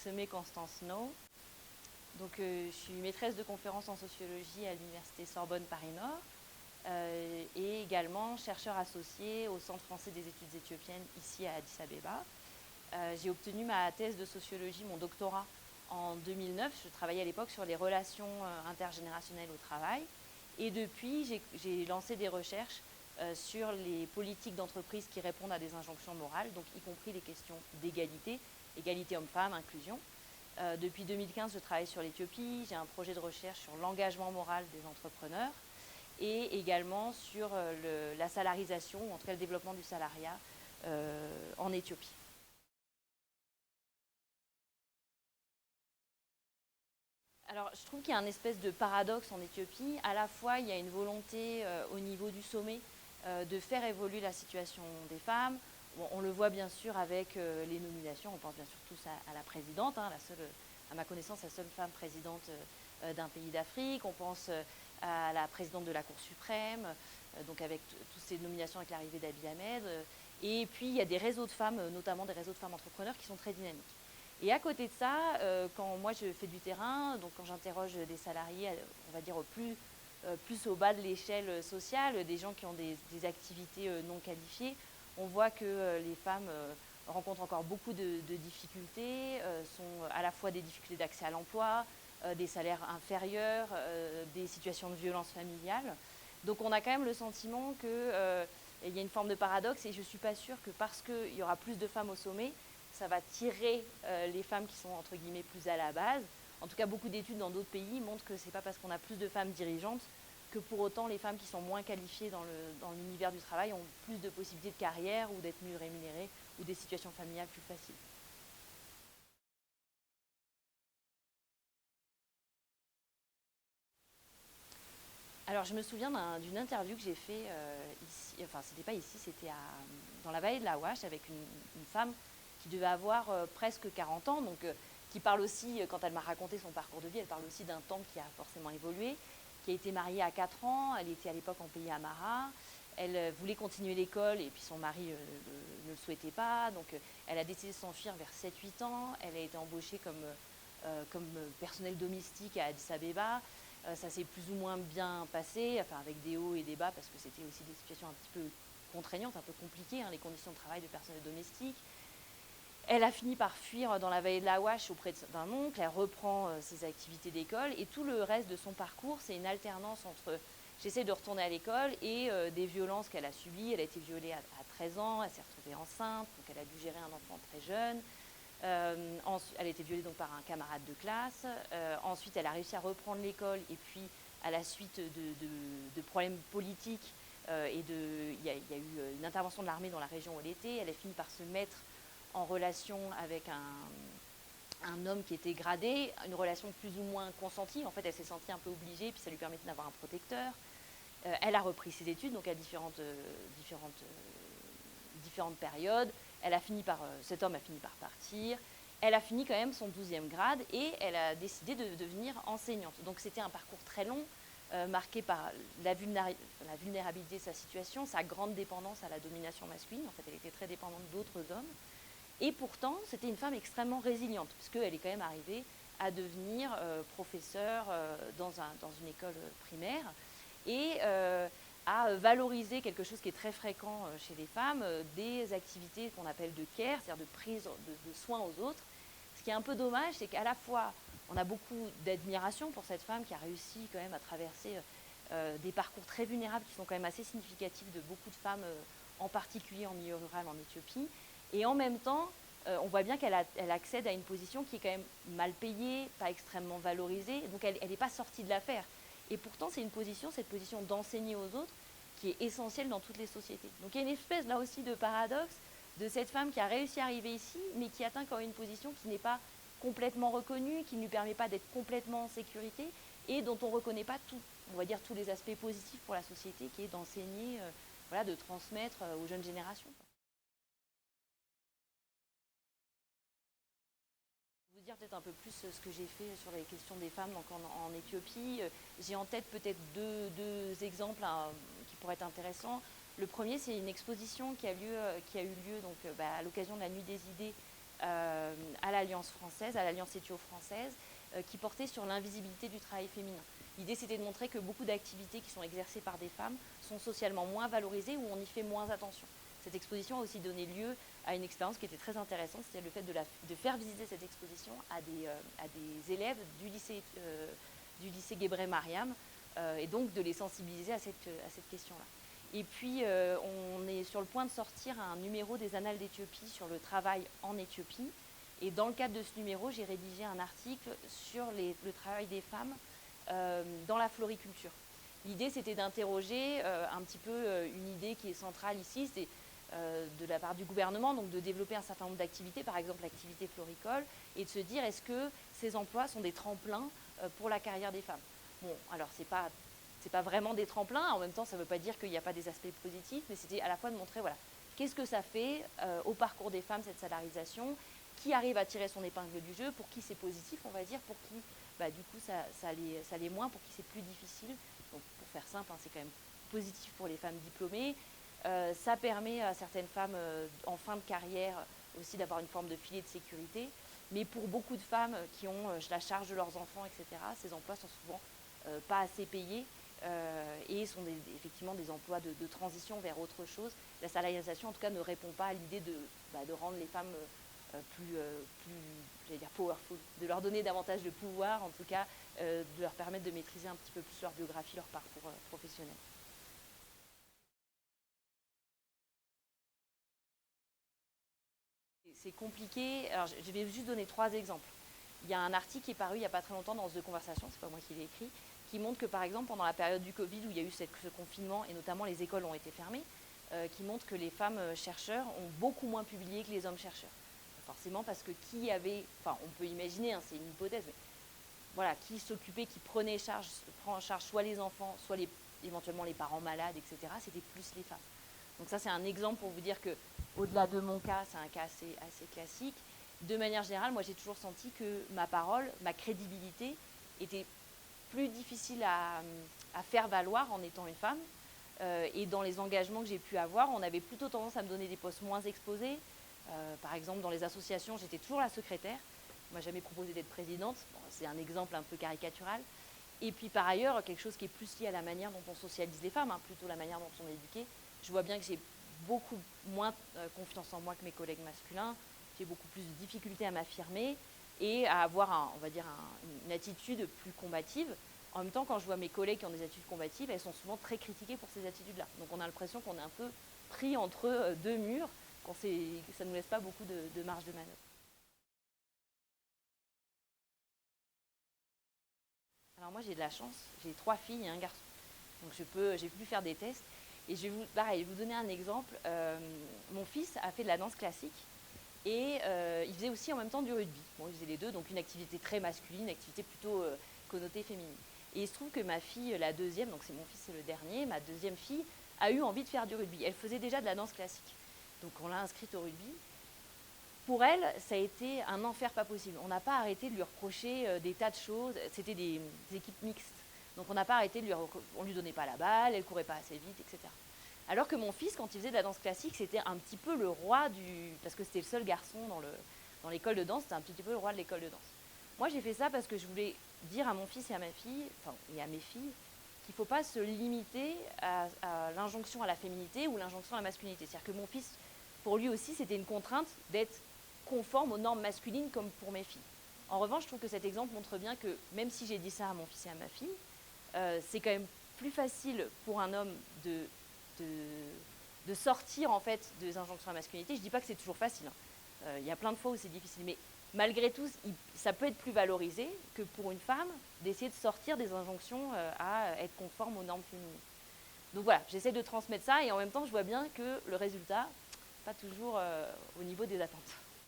Semé Constance No. Donc, je suis maîtresse de conférences en sociologie à l'université Sorbonne Paris-Nord et également chercheur associé au Centre français des études éthiopiennes ici à Addis Abeba. J'ai obtenu ma thèse de sociologie, mon doctorat, en 2009. Je travaillais à l'époque sur les relations intergénérationnelles au travail. Et depuis, j'ai lancé des recherches sur les politiques d'entreprise qui répondent à des injonctions morales, donc y compris les questions d'égalité, égalité homme-femme, inclusion. Depuis 2015, je travaille sur l'Éthiopie. J'ai un projet de recherche sur l'engagement moral des entrepreneurs et également sur la salarisation, ou en tout cas le développement du salariat en Éthiopie. Alors, je trouve qu'il y a un espèce de paradoxe en Éthiopie. À la fois, il y a une volonté au niveau du sommet de faire évoluer la situation des femmes. Bon, on le voit bien sûr avec les nominations. On pense bien sûr tous à la présidente, hein, à ma connaissance, la seule femme présidente d'un pays d'Afrique. On pense à la présidente de la Cour suprême, donc avec toutes ces nominations avec l'arrivée d'Abiy Ahmed. Et puis, il y a des réseaux de femmes, notamment des réseaux de femmes entrepreneurs qui sont très dynamiques. Et à côté de ça, quand moi je fais du terrain, donc quand j'interroge des salariés, on va dire plus au bas de l'échelle sociale, des gens qui ont des activités non qualifiées, on voit que les femmes rencontrent encore beaucoup de difficultés, sont à la fois des difficultés d'accès à l'emploi, des salaires inférieurs, des situations de violence familiale. Donc on a quand même le sentiment qu'il y a une forme de paradoxe et je ne suis pas sûre que parce qu'il y aura plus de femmes au sommet, ça va tirer les femmes qui sont entre guillemets plus à la base. En tout cas, beaucoup d'études dans d'autres pays montrent que ce n'est pas parce qu'on a plus de femmes dirigeantes que pour autant les femmes qui sont moins qualifiées dans l'univers du travail ont plus de possibilités de carrière ou d'être mieux rémunérées ou des situations familiales plus faciles. Alors, je me souviens d'une interview que j'ai fait ici, enfin, c'était pas ici, c'était dans la vallée de la Ouache avec une femme qui devait avoir presque 40 ans, donc qui parle aussi, quand elle m'a raconté son parcours de vie, elle parle aussi d'un temps qui a forcément évolué, qui a été mariée à 4 ans, elle était à l'époque en pays Amara, elle voulait continuer l'école et puis son mari ne le souhaitait pas, donc elle a décidé de s'enfuir vers 7-8 ans, elle a été embauchée comme personnel domestique à Addis Abeba. Ça s'est plus ou moins bien passé, enfin avec des hauts et des bas, parce que c'était aussi des situations un petit peu contraignantes, un peu compliquées, hein, les conditions de travail de personnel domestique. Elle a fini par fuir dans la vallée de la Ouache auprès d'un oncle, elle reprend ses activités d'école, et tout le reste de son parcours, c'est une alternance entre j'essaie de retourner à l'école et des violences qu'elle a subies. Elle a été violée à 13 ans, elle s'est retrouvée enceinte, donc elle a dû gérer un enfant très jeune. Elle a été violée donc par un camarade de classe. Ensuite, elle a réussi à reprendre l'école et puis, à la suite de problèmes politiques, il y a eu une intervention de l'armée dans la région où elle était. Elle a fini par se mettre en relation avec un homme qui était gradé, une relation plus ou moins consentie. En fait, elle s'est sentie un peu obligée, puis ça lui permettait d'avoir un protecteur. Elle a repris ses études, donc à différentes périodes. Cet homme a fini par partir. Elle a fini quand même son 12e grade et elle a décidé de devenir enseignante. Donc c'était un parcours très long, marqué par la vulnérabilité de sa situation, sa grande dépendance à la domination masculine. En fait, elle était très dépendante d'autres hommes. Et pourtant, c'était une femme extrêmement résiliente, puisqu'elle est quand même arrivée à devenir professeure dans une école primaire. Et à valoriser quelque chose qui est très fréquent chez les femmes, des activités qu'on appelle de care, c'est-à-dire de prise de soins aux autres. Ce qui est un peu dommage, c'est qu'à la fois, on a beaucoup d'admiration pour cette femme qui a réussi quand même à traverser des parcours très vulnérables qui sont quand même assez significatifs de beaucoup de femmes, en particulier en milieu rural en Éthiopie. Et en même temps, on voit bien qu'elle accède à une position qui est quand même mal payée, pas extrêmement valorisée, donc elle n'est pas sortie de l'affaire. Et pourtant, c'est cette position d'enseigner aux autres, qui est essentielle dans toutes les sociétés. Donc il y a une espèce là aussi de paradoxe de cette femme qui a réussi à arriver ici, mais qui atteint quand même une position qui n'est pas complètement reconnue, qui ne lui permet pas d'être complètement en sécurité, et dont on ne reconnaît pas tous les aspects positifs pour la société, qui est d'enseigner, de transmettre aux jeunes générations. Vous dire peut-être un peu plus ce que j'ai fait sur les questions des femmes donc en Éthiopie. J'ai en tête peut-être deux exemples qui pourraient être intéressants. Le premier, c'est une exposition qui a eu lieu donc, à l'occasion de la Nuit des idées à l'Alliance française, à l'Alliance éthio-française, qui portait sur l'invisibilité du travail féminin. L'idée, c'était de montrer que beaucoup d'activités qui sont exercées par des femmes sont socialement moins valorisées ou on y fait moins attention. Cette exposition a aussi donné lieu à une expérience qui était très intéressante, c'était le fait de faire visiter cette exposition à des élèves du lycée Gebre Mariam, et donc de les sensibiliser à cette question-là. Et puis, on est sur le point de sortir un numéro des Annales d'Éthiopie sur le travail en Éthiopie. Et dans le cadre de ce numéro, j'ai rédigé un article sur le travail des femmes dans la floriculture. L'idée, c'était d'interroger un petit peu une idée qui est centrale ici, c'est de la part du gouvernement, donc de développer un certain nombre d'activités, par exemple l'activité floricole, et de se dire est-ce que ces emplois sont des tremplins pour la carrière des femmes. Bon, alors c'est pas vraiment des tremplins, en même temps ça ne veut pas dire qu'il n'y a pas des aspects positifs, mais c'était à la fois de montrer voilà, qu'est-ce que ça fait au parcours des femmes cette salarisation, qui arrive à tirer son épingle du jeu, pour qui c'est positif on va dire, pour qui du coup ça l'est moins, pour qui c'est plus difficile. Donc pour faire simple, hein, c'est quand même positif pour les femmes diplômées. Ça permet à certaines femmes en fin de carrière aussi d'avoir une forme de filet de sécurité. Mais pour beaucoup de femmes qui ont la charge de leurs enfants, etc., ces emplois sont souvent pas assez payés et sont effectivement des emplois de transition vers autre chose. La salarisation, en tout cas, ne répond pas à l'idée de rendre les femmes plus j'allais dire powerful, de leur donner davantage de pouvoir, en tout cas, de leur permettre de maîtriser un petit peu plus leur biographie, leur parcours professionnel. C'est compliqué. Alors, je vais juste donner 3 exemples. Il y a un article qui est paru il n'y a pas très longtemps dans The Conversation, c'est pas moi qui l'ai écrit, qui montre que par exemple pendant la période du Covid où il y a eu ce confinement et notamment les écoles ont été fermées, qui montre que les femmes chercheurs ont beaucoup moins publié que les hommes chercheurs. Forcément parce que on peut imaginer, hein, c'est une hypothèse, mais voilà, qui s'occupait, qui prenait en charge soit les enfants, soit éventuellement les parents malades, etc., c'était plus les femmes. Donc ça, c'est un exemple pour vous dire que, au-delà de mon cas, c'est un cas assez classique. De manière générale, moi, j'ai toujours senti que ma parole, ma crédibilité, était plus difficile à faire valoir en étant une femme. Et dans les engagements que j'ai pu avoir, on avait plutôt tendance à me donner des postes moins exposés. Par exemple, dans les associations, j'étais toujours la secrétaire. On ne m'a jamais proposé d'être présidente. Bon, c'est un exemple un peu caricatural. Et puis, par ailleurs, quelque chose qui est plus lié à la manière dont on socialise les femmes, hein, plutôt la manière dont on est éduqué. Je vois bien que j'ai beaucoup moins confiance en moi que mes collègues masculins. J'ai beaucoup plus de difficultés à m'affirmer et à avoir, une attitude plus combative. En même temps, quand je vois mes collègues qui ont des attitudes combatives, elles sont souvent très critiquées pour ces attitudes-là. Donc on a l'impression qu'on est un peu pris entre 2 murs, ça ne nous laisse pas beaucoup de marge de manœuvre. Alors moi j'ai de la chance, j'ai 3 filles et un garçon. Donc j'ai pu faire des tests. Et je vais vous donner un exemple. Mon fils a fait de la danse classique et il faisait aussi en même temps du rugby. Bon, il faisait les deux, donc une activité très masculine, une activité plutôt connotée féminine. Et il se trouve que ma fille, la deuxième, donc c'est mon fils, c'est le dernier, ma deuxième fille, a eu envie de faire du rugby. Elle faisait déjà de la danse classique. Donc on l'a inscrite au rugby. Pour elle, ça a été un enfer pas possible. On n'a pas arrêté de lui reprocher des tas de choses. C'était des équipes mixtes. Donc on n'a pas arrêté on lui donnait pas la balle, elle courait pas assez vite, etc. Alors que mon fils, quand il faisait de la danse classique, c'était un petit peu le roi parce que c'était le seul garçon dans l'école de danse, c'était un petit peu le roi de l'école de danse. Moi, j'ai fait ça parce que je voulais dire à mon fils et à ma fille, et à mes filles, qu'il ne faut pas se limiter à l'injonction à la féminité ou l'injonction à la masculinité. C'est-à-dire que mon fils, pour lui aussi, c'était une contrainte d'être conforme aux normes masculines comme pour mes filles. En revanche, je trouve que cet exemple montre bien que, même si j'ai dit ça à mon fils et à ma fille, c'est quand même plus facile pour un homme de sortir en fait des injonctions à la masculinité. Je ne dis pas que c'est toujours facile. Il y a plein de fois où c'est difficile, mais malgré tout, ça peut être plus valorisé que pour une femme d'essayer de sortir des injonctions à être conforme aux normes féminines. Donc voilà, j'essaie de transmettre ça et en même temps, je vois bien que le résultat, pas toujours au niveau des attentes.